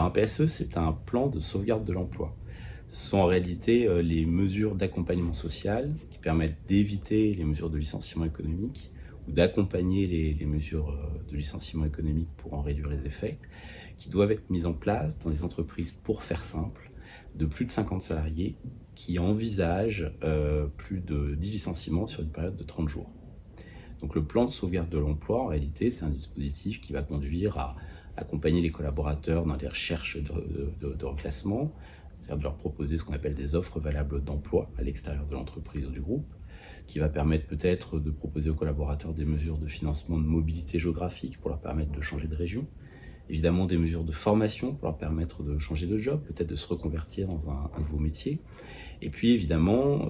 Alors un PSE, c'est un plan de sauvegarde de l'emploi. Ce sont en réalité les mesures d'accompagnement social qui permettent d'éviter les mesures de licenciement économique ou d'accompagner les mesures de licenciement économique pour en réduire les effets, qui doivent être mises en place dans les entreprises, pour faire simple, de plus de 50 salariés qui envisagent plus de 10 licenciements sur une période de 30 jours. Donc le plan de sauvegarde de l'emploi, en réalité, c'est un dispositif qui va conduire à accompagner les collaborateurs dans les recherches de reclassement, c'est-à-dire de leur proposer ce qu'on appelle des offres valables d'emploi à l'extérieur de l'entreprise ou du groupe, qui va permettre peut-être de proposer aux collaborateurs des mesures de financement de mobilité géographique pour leur permettre de changer de région, évidemment des mesures de formation pour leur permettre de changer de job, peut-être de se reconvertir dans un nouveau métier, et puis évidemment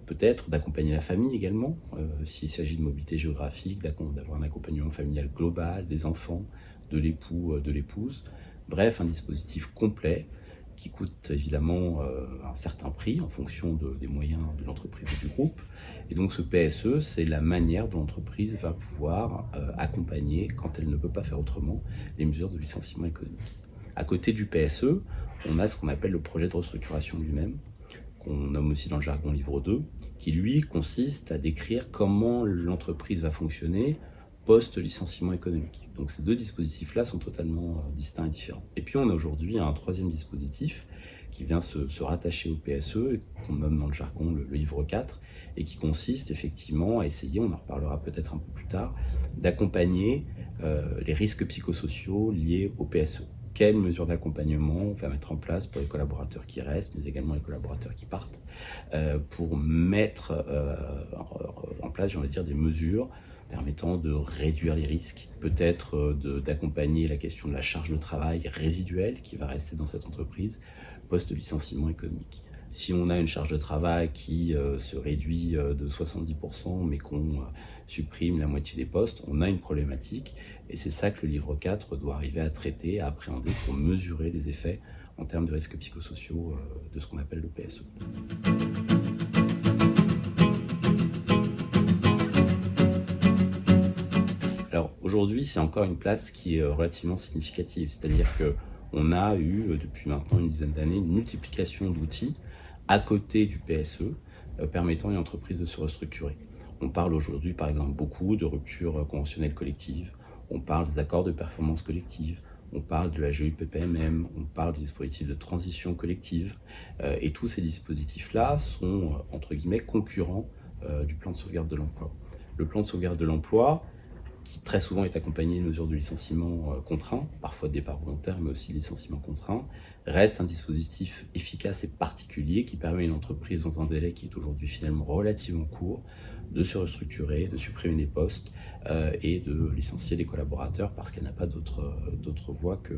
peut-être d'accompagner la famille également, s'il s'agit de mobilité géographique, d'avoir un accompagnement familial global, des enfants, de l'époux, de l'épouse. Bref, un dispositif complet qui coûte évidemment un certain prix en fonction des moyens de l'entreprise ou du groupe. Et donc ce PSE, c'est la manière dont l'entreprise va pouvoir accompagner, quand elle ne peut pas faire autrement, les mesures de licenciement économique. À côté du PSE, on a ce qu'on appelle le projet de restructuration lui-même, qu'on nomme aussi dans le jargon livre 2, qui lui consiste à décrire comment l'entreprise va fonctionner post-licenciement économique. Donc ces deux dispositifs-là sont totalement distincts et différents. Et puis on a aujourd'hui un troisième dispositif qui vient se rattacher au PSE, qu'on nomme dans le jargon le livre 4, et qui consiste effectivement à essayer, on en reparlera peut-être un peu plus tard, d'accompagner les risques psychosociaux liés au PSE. Quelles mesures d'accompagnement on va mettre en place pour les collaborateurs qui restent, mais également les collaborateurs qui partent, pour mettre en place, j'ai envie de dire, des mesures permettant de réduire les risques, peut-être d'accompagner la question de la charge de travail résiduelle qui va rester dans cette entreprise post-licenciement économique. Si on a une charge de travail qui se réduit de 70%, mais qu'on supprime la moitié des postes, on a une problématique, et c'est ça que le livre 4 doit arriver à traiter, à appréhender pour mesurer les effets en termes de risques psychosociaux de ce qu'on appelle le PSE. Alors aujourd'hui, c'est encore une place qui est relativement significative, c'est-à-dire qu'on a eu depuis maintenant une dizaine d'années une multiplication d'outils à côté du PSE permettant à une entreprise de se restructurer. On parle aujourd'hui par exemple beaucoup de rupture conventionnelle collective, on parle des accords de performance collective, on parle de la GEPPMM, on parle des dispositifs de transition collective, et tous ces dispositifs-là sont entre guillemets concurrents du plan de sauvegarde de l'emploi. Le plan de sauvegarde de l'emploi, qui très souvent est accompagné de mesures de licenciement contraint, parfois de départ volontaire, mais aussi de licenciement contraint, reste un dispositif efficace et particulier qui permet à une entreprise, dans un délai qui est aujourd'hui finalement relativement court, de se restructurer, de supprimer des postes et de licencier des collaborateurs parce qu'elle n'a pas d'autre voie que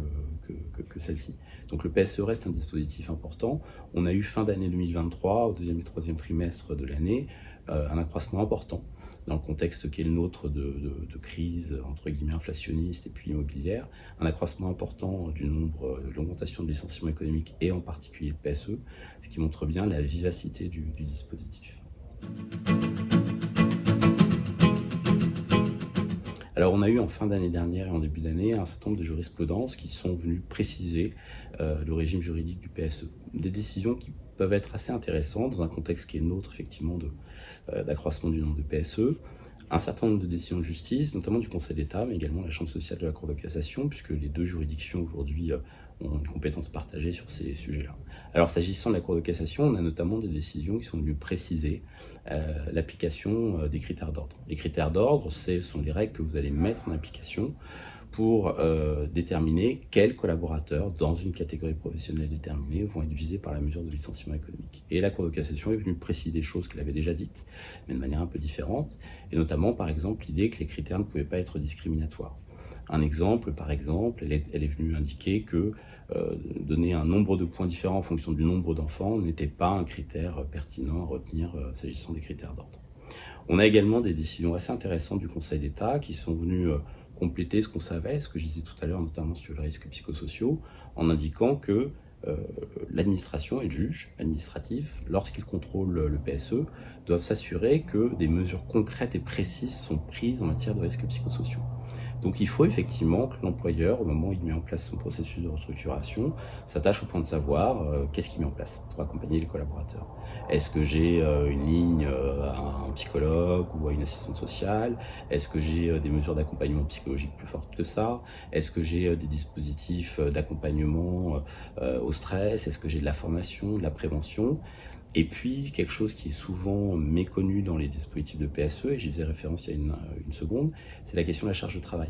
celle-ci. Donc le PSE reste un dispositif important. On a eu fin d'année 2023, au deuxième et troisième trimestre de l'année, un accroissement important dans le contexte qui est le nôtre de crise entre guillemets inflationniste et puis immobilière, un accroissement important du nombre, de l'augmentation de licenciements économiques et en particulier le PSE, ce qui montre bien la vivacité du dispositif. Alors on a eu en fin d'année dernière et en début d'année un certain nombre de jurisprudences qui sont venues préciser le régime juridique du PSE. Des décisions qui peuvent être assez intéressantes dans un contexte qui est le nôtre effectivement d'accroissement du nombre de PSE. Un certain nombre de décisions de justice, notamment du Conseil d'État, mais également la Chambre sociale de la Cour de cassation, puisque les deux juridictions aujourd'hui ont une compétence partagée sur ces sujets-là. Alors s'agissant de la Cour de cassation, on a notamment des décisions qui sont venues préciser l'application des critères d'ordre. Les critères d'ordre, ce sont les règles que vous allez mettre en application pour déterminer quels collaborateurs dans une catégorie professionnelle déterminée vont être visés par la mesure de licenciement économique. Et la Cour de cassation est venue préciser des choses qu'elle avait déjà dites, mais de manière un peu différente, et notamment par exemple l'idée que les critères ne pouvaient pas être discriminatoires. Un exemple, par exemple, elle est venue indiquer que donner un nombre de points différents en fonction du nombre d'enfants n'était pas un critère pertinent à retenir s'agissant des critères d'ordre. On a également des décisions assez intéressantes du Conseil d'État qui sont venues compléter ce qu'on savait, ce que je disais tout à l'heure, notamment sur les risques psychosociaux, en indiquant que l'administration et le juge administratif, lorsqu'ils contrôlent le PSE, doivent s'assurer que des mesures concrètes et précises sont prises en matière de risques psychosociaux. Donc il faut effectivement que l'employeur, au moment où il met en place son processus de restructuration, s'attache au point de savoir qu'est-ce qu'il met en place pour accompagner les collaborateurs. Est-ce que j'ai une ligne à un psychologue ou à une assistante sociale? Est-ce que j'ai des mesures d'accompagnement psychologique plus fortes que ça? Est-ce que j'ai des dispositifs d'accompagnement au stress? Est-ce que j'ai de la formation, de la prévention? Et puis, quelque chose qui est souvent méconnu dans les dispositifs de PSE, et j'y faisais référence il y a une seconde, c'est la question de la charge de travail.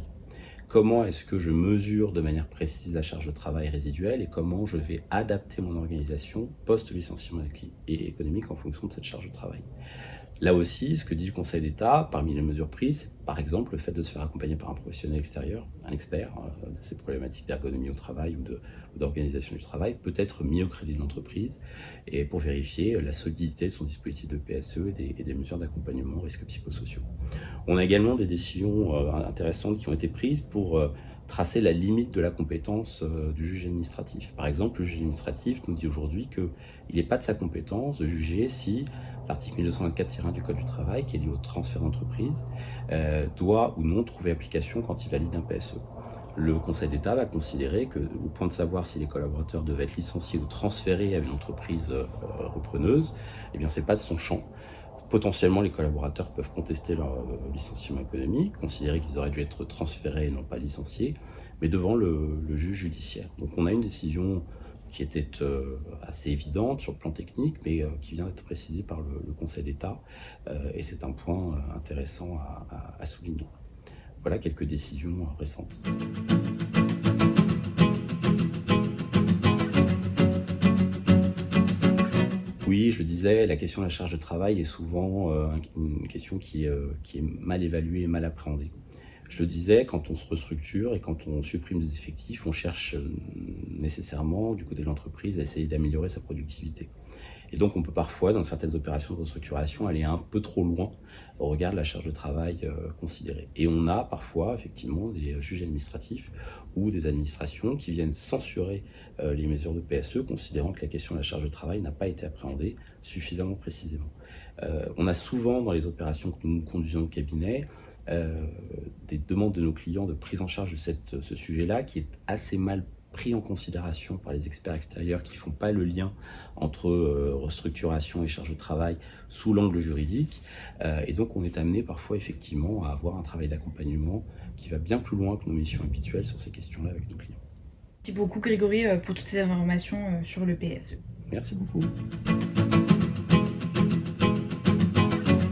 Comment est-ce que je mesure de manière précise la charge de travail résiduelle et comment je vais adapter mon organisation post-licenciement économique en fonction de cette charge de travail. Là aussi, ce que dit le Conseil d'État, parmi les mesures prises, c'est par exemple le fait de se faire accompagner par un professionnel extérieur, un expert de ces problématiques d'ergonomie au travail ou d'organisation du travail, peut être mis au crédit de l'entreprise et pour vérifier la solidité de son dispositif de PSE et des mesures d'accompagnement aux risques psychosociaux. On a également des décisions intéressantes qui ont été prises pour tracer la limite de la compétence du juge administratif. Par exemple, le juge administratif nous dit aujourd'hui qu'il n'est pas de sa compétence de juger si l'article 1224-1 du Code du travail, qui est lié au transfert d'entreprise, doit ou non trouver application quand il valide un PSE. Le Conseil d'État va considérer que, au point de savoir si les collaborateurs devaient être licenciés ou transférés à une entreprise repreneuse, eh bien, c'est pas de son champ. Potentiellement, les collaborateurs peuvent contester leur licenciement économique, considérer qu'ils auraient dû être transférés et non pas licenciés, mais devant le juge judiciaire. Donc on a une décision qui était assez évidente sur le plan technique, mais qui vient d'être précisée par le Conseil d'État, et c'est un point intéressant à souligner. Voilà quelques décisions récentes. Oui, je le disais, la question de la charge de travail est souvent une question qui est mal évaluée et mal appréhendée. Je le disais, quand on se restructure et quand on supprime des effectifs, on cherche nécessairement, du côté de l'entreprise, à essayer d'améliorer sa productivité. Et donc, on peut parfois, dans certaines opérations de restructuration, aller un peu trop loin au regard de la charge de travail considérée. Et on a parfois, effectivement, des juges administratifs ou des administrations qui viennent censurer les mesures de PSE, considérant que la question de la charge de travail n'a pas été appréhendée suffisamment précisément. On a souvent, dans les opérations que nous conduisons au cabinet, des demandes de nos clients de prise en charge de ce sujet-là qui est assez mal pris en considération par les experts extérieurs qui ne font pas le lien entre restructuration et charge de travail sous l'angle juridique. Et donc on est amené parfois effectivement à avoir un travail d'accompagnement qui va bien plus loin que nos missions habituelles sur ces questions-là avec nos clients. Merci beaucoup Grégory pour toutes ces informations sur le PSE. Merci beaucoup.